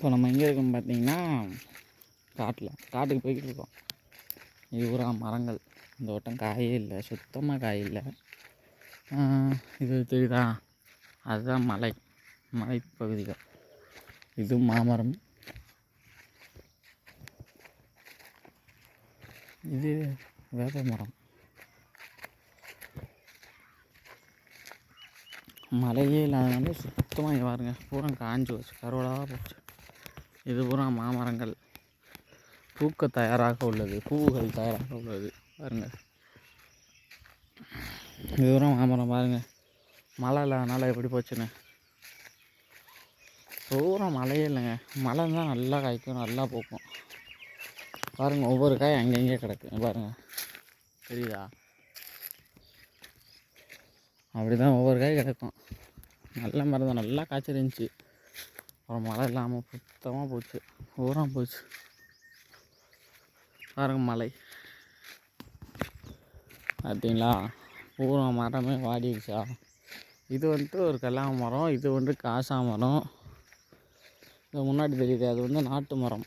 இப்போ நம்ம எங்கே இருக்கோம்னு பார்த்தீங்கன்னா காட்டுக்கு போய்கிட்டு இருக்கோம். இது பூரா மரங்கள். இந்த வட்டம் காயே இல்லை, சுத்தமாக காய் இல்லை. இது தெரியுதா, அதுதான் மலைப்பகுதிகள். இது மாமரம், இது வேப்ப மரம். மழையே இல்லாதனால சுத்தமாக பாருங்க, பூரா காஞ்சி வச்சு கருவலாக போச்சு. இது பூரா மாமரங்கள், பூக்க தயாராக உள்ளது, பூவுகள் தயாராக உள்ளது பாருங்கள். இது பூரா மாமரம் பாருங்கள். மழை இல்லாதனால எப்படி போச்சுன்னு. பூரா மழையே இல்லைங்க. மழை தான் நல்லா காய்க்கும், நல்லா பூக்கும் பாருங்கள். ஒவ்வொரு காய் அங்கங்கே கிடக்கு பாருங்கள், தெரியுதா? அப்படி தான் ஒவ்வொரு காய் கிடக்கும். நல்ல மரம் தான், நல்லா காய்ச்சிருந்துச்சி. அப்புறம் மழை இல்லாமல் சுத்தமாக போச்சு, பூரா போச்சு பாருங்கள். மழை பார்த்தீங்களா, பூரா மரமே வாடிடுச்சா. இது வந்துட்டு ஒரு கல்லா மரம், இது வந்துட்டு காசா மரம். இது முன்னாடி தெரியுது, அது வந்து நாட்டு மரம்.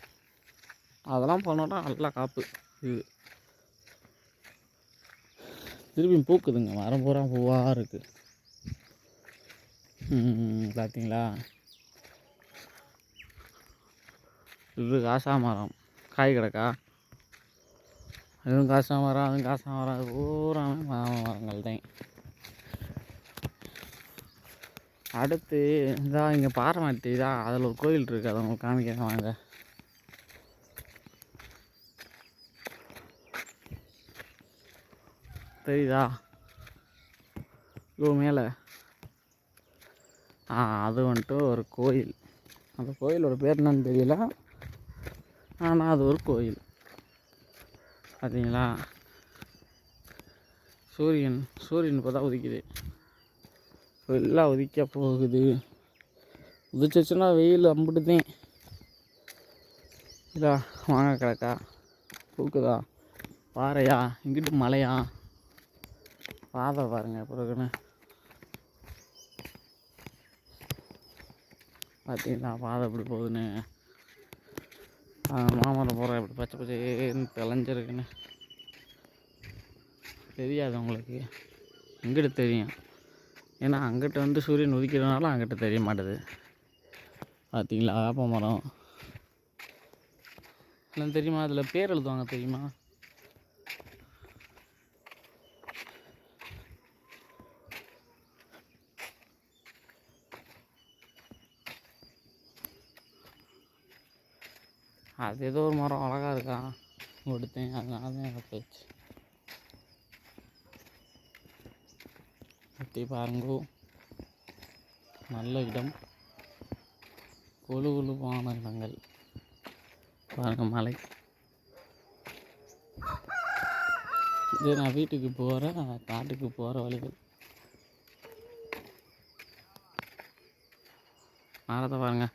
அதெல்லாம் பண்ணோன்னா நல்லா காப்பு. இது திருப்பி பூக்குதுங்க, மரம் பூரா பூவாக இருக்குது. பார்த்தீங்களா, இது காசா மரம். காய் கிடக்கா, இதுவும் காசா மரம், அதுவும் காசா மரம். அது பூராமே மரங்கள் தான். அடுத்து இதான் இங்கே பாறைமட்டி தான், அதில் ஒரு கோயில் இருக்குது, அதை உங்களுக்கு காமிக்கிறேன் வாங்க. தெரியுதா இவ்வளோ மேலே? அது வந்துட்டு ஒரு கோயில். அந்த கோயிலோட பேர் என்னன்னு தெரியல, ஆனால் அது ஒரு கோயில். பார்த்தீங்களா, சூரியன் இப்போ தான் உதிக்குது, எல்லாம் உதிக்க போகுது. உதிச்சிச்சுன்னா வெயில் அம்பிட்டுதேன். இதா வாங்க கிடக்கா, பூக்குதா, பாறையா, இங்கிட்டு மலையா, பாதை பாருங்கள் இப்போ இருக்குன்னு. பார்த்தீங்களா பாதை எப்படி போகுதுன்னு. மாமரம் போகிற எப்படி பச்சை பச்சைன்னு தெளிஞ்சிருக்குன்னு தெரியாது உங்களுக்கு. இங்கிட்டு தெரியும், ஏன்னா அங்கிட்ட வந்து சூரியன் உதிக்கிறதுனால அங்கிட்ட தெரிய மாட்டுது. பார்த்தீங்களா வேப்ப மரம் எல்லாம் தெரியுமா, அதில் பேர் எழுதுவாங்க தெரியுமா? அது ஏதோ ஒரு மரம் அழகாக இருக்கா கொடுத்தேன், அதனால தான் எனக்கு போயிடுச்சு. சுற்றி பாருங்கோ, நல்ல இடம், கொழுப்பான இடங்கள் பாருங்கள். மலை இது நான் வீட்டுக்கு போகிற காட்டுக்கு போகிற வழிகள். மரத்தை பாருங்கள்.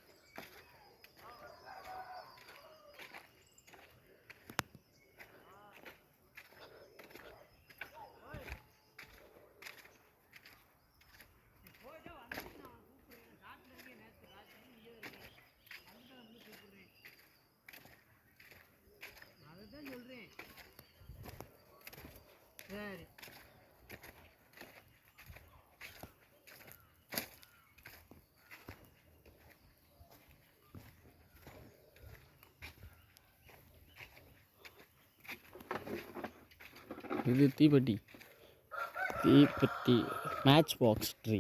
சரி, இது தீப்பெட்டி மேட்ச் பாக்ஸ் ட்ரீ.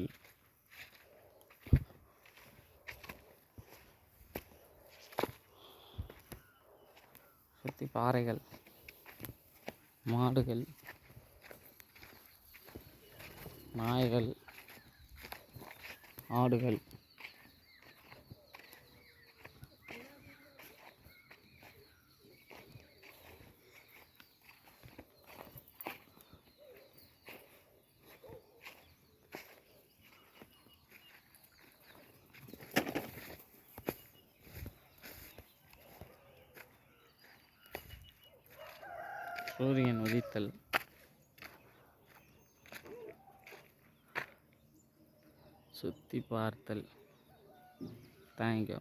சுற்றி பாறைகள், மாடுகள், நாய்கள், ஆடுகள். சூரியன் உதித்தல், சுற்றி பார்த்தல். தேங்க்யூ.